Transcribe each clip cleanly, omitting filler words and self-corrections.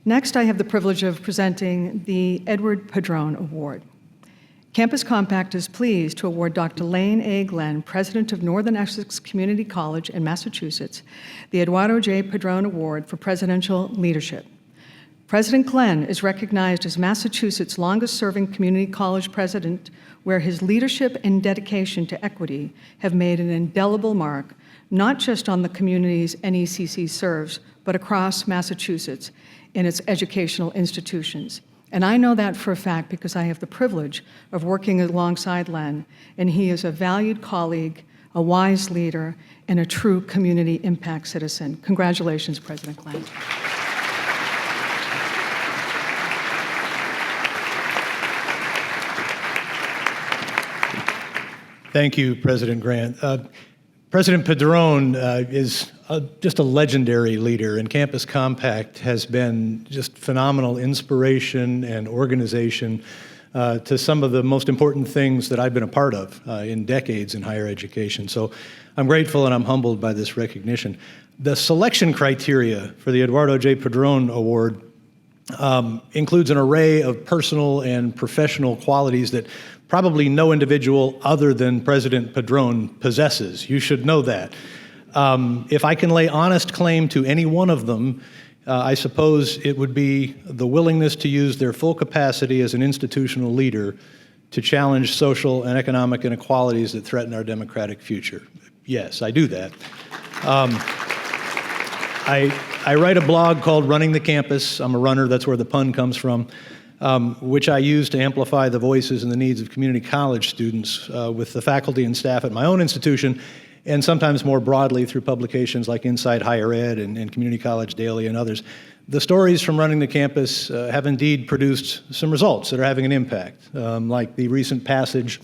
Next, I have the privilege of presenting the Edward Padrón Award. Campus Compact is pleased to award Dr. Lane A. Glenn, President of Northern Essex Community College in Massachusetts, the Eduardo J. Padrón Award for Presidential Leadership. President Glenn is recognized as Massachusetts' longest-serving community college president, where his leadership and dedication to equity have made an indelible mark, not just on the communities NECC serves, but across Massachusetts in its educational institutions. And I know that for a fact because I have the privilege of working alongside Len, and he is a valued colleague, a wise leader, and a true community impact citizen. Congratulations, President Glenn. Thank you, President Grant. President Padrón is just a legendary leader, and Campus Compact has been just phenomenal inspiration and organization to some of the most important things that I've been a part of in decades in higher education. So I'm grateful and I'm humbled by this recognition. The selection criteria for the Eduardo J. Padrón Award includes an array of personal and professional qualities that probably no individual other than President Padrón possesses. You should know that. If I can lay honest claim to any one of them, I suppose it would be the willingness to use their full capacity as an institutional leader to challenge social and economic inequalities that threaten our democratic future. Yes, I do that. I write a blog called Running the Campus. I'm a runner, that's where the pun comes from, which I use to amplify the voices and the needs of community college students with the faculty and staff at my own institution, and sometimes more broadly through publications like Inside Higher Ed and Community College Daily and others. The stories from Running the Campus have indeed produced some results that are having an impact, like the recent passage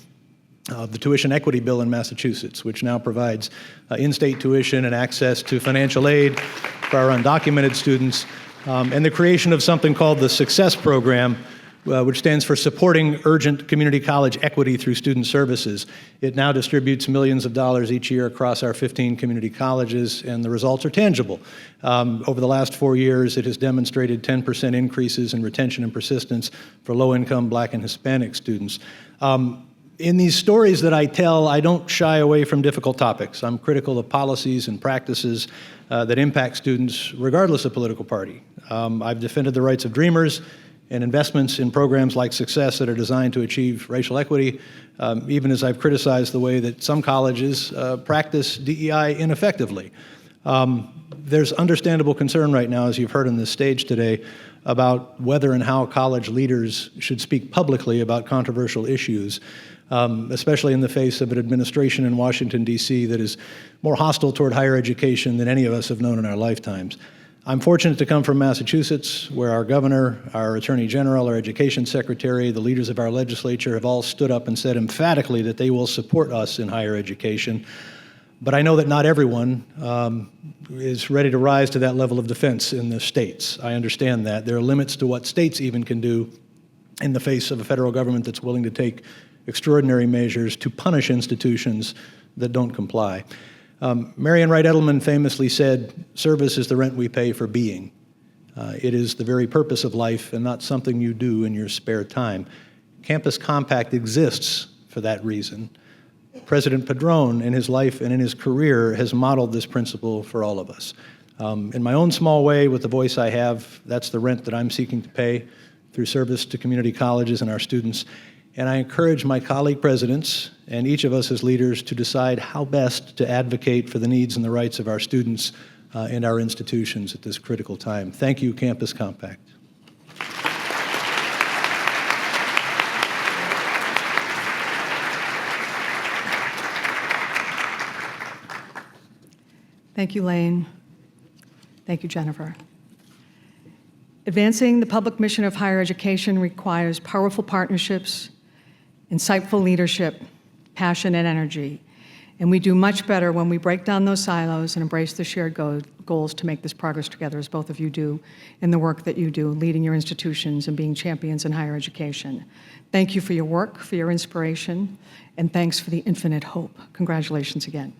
of the tuition equity bill in Massachusetts, which now provides in-state tuition and access to financial aid for our undocumented students, and the creation of something called the Success Program, which stands for Supporting Urgent Community College Equity Through Student Services. It now distributes millions of dollars each year across our 15 community colleges, and the results are tangible. Over the last 4 years, it has demonstrated 10% increases in retention and persistence for low-income Black and Hispanic students. In these stories that I tell, I don't shy away from difficult topics. I'm critical of policies and practices that impact students regardless of political party. I've defended the rights of dreamers and investments in programs like Success that are designed to achieve racial equity, even as I've criticized the way that some colleges practice DEI ineffectively. There's understandable concern right now, as you've heard on this stage today, about whether and how college leaders should speak publicly about controversial issues, especially in the face of an administration in Washington, D.C. that is more hostile toward higher education than any of us have known in our lifetimes. I'm fortunate to come from Massachusetts, where our governor, our attorney general, our education secretary, the leaders of our legislature have all stood up and said emphatically that they will support us in higher education. But I know that not everyone is ready to rise to that level of defense in the states. I understand that. There are limits to what states even can do in the face of a federal government that's willing to take extraordinary measures to punish institutions that don't comply. Marian Wright Edelman famously said, "Service is the rent we pay for being." It is the very purpose of life and not something you do in your spare time. Campus Compact exists for that reason. President Padrón, in his life and in his career, has modeled this principle for all of us. In my own small way, with the voice I have, that's the rent that I'm seeking to pay through service to community colleges and our students. And I encourage my colleague presidents and each of us as leaders to decide how best to advocate for the needs and the rights of our students and our institutions at this critical time. Thank you, Campus Compact. Thank you, Lane. Thank you, Jennifer. Advancing the public mission of higher education requires powerful partnerships, insightful leadership, passion, and energy. And we do much better when we break down those silos and embrace the shared goals to make this progress together, as both of you do in the work that you do, leading your institutions and being champions in higher education. Thank you for your work, for your inspiration, and thanks for the infinite hope. Congratulations again.